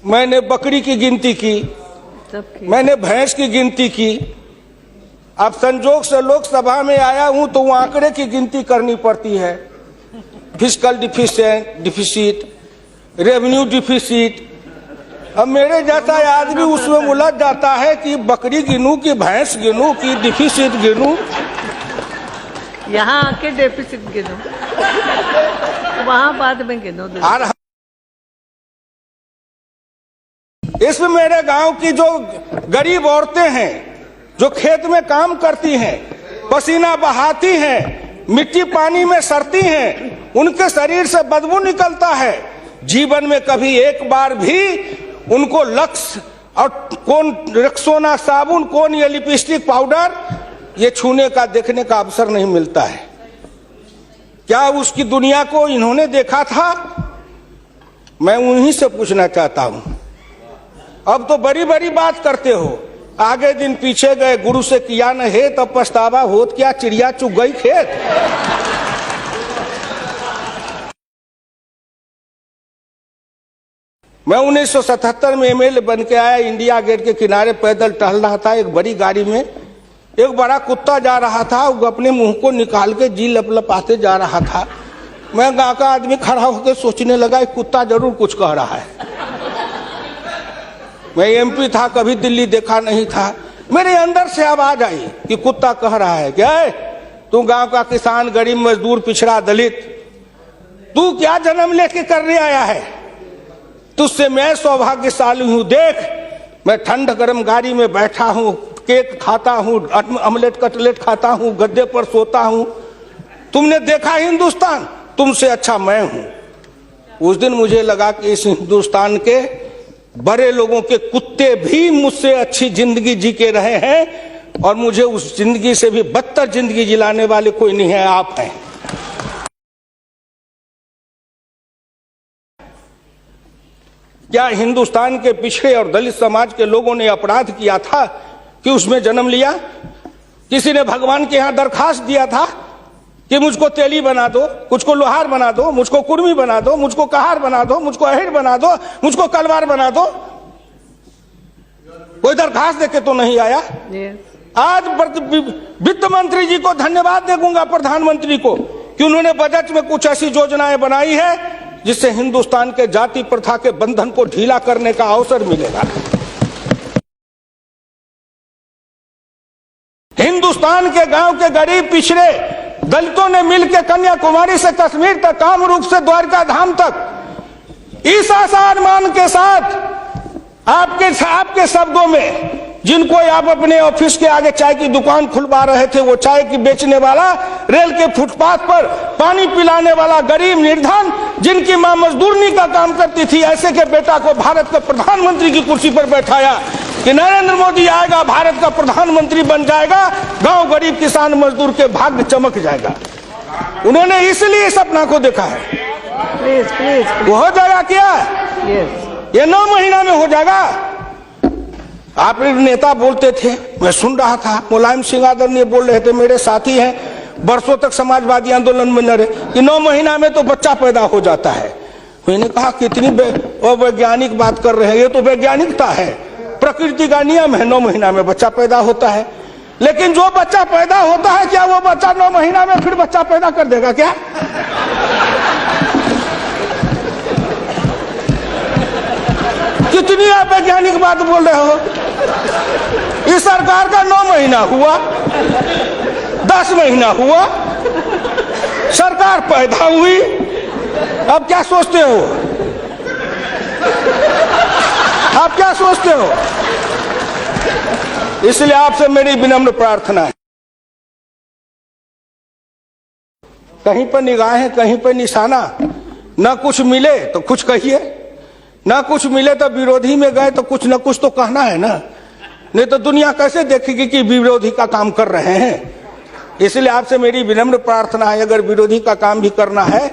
मैंने बकरी की गिनती की, मैंने भैंस की गिनती की। अब संजोग से लोकसभा में आया हूं तो वो आंकड़े की गिनती करनी पड़ती है। Fiscal deficit, revenue deficit. अब मेरे जैसा आदमी उसमें उलझ जाता है कि बकरी गिनूं कि भैंस गिनूं कि डिफिसिट गिनूं। यहाँ आके डेफिसिट गिनो, वहां बाद में गिनो। इसमें मेरे गांव की जो गरीब औरतें हैं, जो खेत में काम करती हैं, पसीना बहाती हैं, मिट्टी पानी में सरती हैं, उनके शरीर से बदबू निकलता है। जीवन में कभी एक बार भी उनको लक्स और कौन रेक्सोना साबुन, कौन ये लिपस्टिक पाउडर ये छूने का देखने का अवसर नहीं मिलता है। क्या उसकी दुनिया को इन्होंने देखा था? मैं उन्हीं से पूछना चाहता हूं। अब तो बड़ी बड़ी बात करते हो, आगे दिन पीछे गए, गुरु से किया न है तब पछतावा होत क्या, चिड़िया चुग गई खेत। मैं 1977 में एमएलए बन के आया, इंडिया गेट के किनारे पैदल टहल रहा था। एक बड़ी गाड़ी में एक बड़ा कुत्ता जा रहा था, वो अपने मुंह को निकाल के जी लपलपाते जा रहा था। मैं गांव का आदमी खड़ा होकर सोचने लगा, कुत्ता जरूर कुछ कह रहा है। मैं एमपी था, कभी दिल्ली देखा नहीं था। मेरे अंदर से आवाज आई कि कुत्ता कह रहा है, क्या है तू गांव का किसान, गरीब, मजदूर, पिछड़ा, दलित, तू क्या जन्म लेके करने आया है? तुझसे मैं सौभाग्यशाली हूं। देख, मैं ठंड गर्म गाड़ी में बैठा हूं, केक खाता हूं, ऑमलेट कटलेट खाता हूं, गद्दे पर सोता हूं। तुमने देखा हिंदुस्तान, तुमसे अच्छा मैं हूं। उस दिन मुझे लगा कि इस हिंदुस्तान के बड़े लोगों के कुत्ते भी मुझसे अच्छी जिंदगी जी के रहे हैं, और मुझे उस जिंदगी से भी बदतर जिंदगी जिलाने वाले कोई नहीं है, आप हैं। क्या हिंदुस्तान के पिछड़े और दलित समाज के लोगों ने अपराध किया था कि उसमें जन्म लिया? किसी ने भगवान के यहां दरखास्त दिया था कि मुझको तेली बना दो, मुझको लोहार बना दो, मुझको कुर्मी बना दो, मुझको कहार बना दो, मुझको अहिर बना दो, मुझको कलवार बना दो? कोई दरखास्त देके तो नहीं आया। आज वित्त मंत्री जी को धन्यवाद दूंगा, प्रधानमंत्री को, कि उन्होंने बजट में कुछ ऐसी योजनाएं बनाई है जिससे हिंदुस्तान के जाति प्रथा के बंधन को ढीला करने का अवसर मिलेगा। हिंदुस्तान के गांव के गरीब पिछड़े दलितों ने मिलकर कन्याकुमारी से कश्मीर तक, कामरूप से द्वारका धाम तक, इस आसान मान के साथ आपके शब्दों में, जिनको आप अपने ऑफिस के आगे चाय की दुकान खुलवा रहे थे, वो चाय की बेचने वाला, रेल के फुटपाथ पर पानी पिलाने वाला गरीब निर्धन, जिनकी मां मजदूरनी का काम करती थी, ऐसे के बेटा को भारत के प्रधानमंत्री की कुर्सी पर बैठाया कि नरेंद्र मोदी आएगा, भारत का प्रधानमंत्री बन जाएगा, गांव गरीब किसान मजदूर के भाग्य चमक जाएगा। उन्होंने इसलिए सपना को देखा है। वो हो जाएगा क्या? ये 9 महीना में हो जाएगा। आप नेता बोलते थे, मैं सुन रहा था, मुलायम सिंह आदरणीय बोल रहे थे, मेरे साथी हैं, बरसों तक समाजवादी आंदोलन में लड़े, कि 9 महीना में तो बच्चा पैदा हो जाता है। मैंने कहा कितनी वैज्ञानिक बात कर रहे हैं, ये तो वैज्ञानिकता है, प्रकृति का नियम है, 9 महीना में बच्चा पैदा होता है। लेकिन जो बच्चा पैदा होता है, क्या वो बच्चा 9 महीना में फिर बच्चा पैदा कर देगा क्या? कितनी आप वैज्ञानिक बात बोल रहे हो? इस सरकार का 9 महीना हुआ, 10 महीना हुआ, सरकार पैदा हुई, अब क्या सोचते हो? आप क्या सोचते हो? इसलिए आपसे मेरी विनम्र प्रार्थना है, कहीं पर निगाहें, कहीं पर निशाना, न कुछ मिले तो कुछ कहिए, ना कुछ मिले तो विरोधी में गए तो कुछ न कुछ तो कहना है ना, नहीं तो दुनिया कैसे देखेगी कि विरोधी का काम कर रहे हैं। इसलिए आपसे मेरी विनम्र प्रार्थना है, अगर विरोधी का काम भी करना है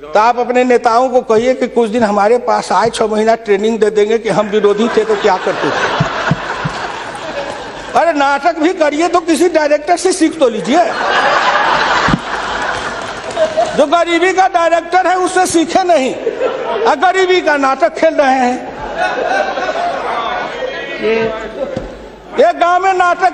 तो आप अपने नेताओं को कहिए कि कुछ दिन हमारे पास आए, 6 महीना ट्रेनिंग दे देंगे कि हम विरोधी थे तो क्या करते थे। अरे नाटक भी करिए तो किसी डायरेक्टर से सीख तो लीजिए। जो गरीबी का डायरेक्टर है उससे सीखे नहीं, गरीबी का नाटक खेल रहे हैं। ये गांव में नाटक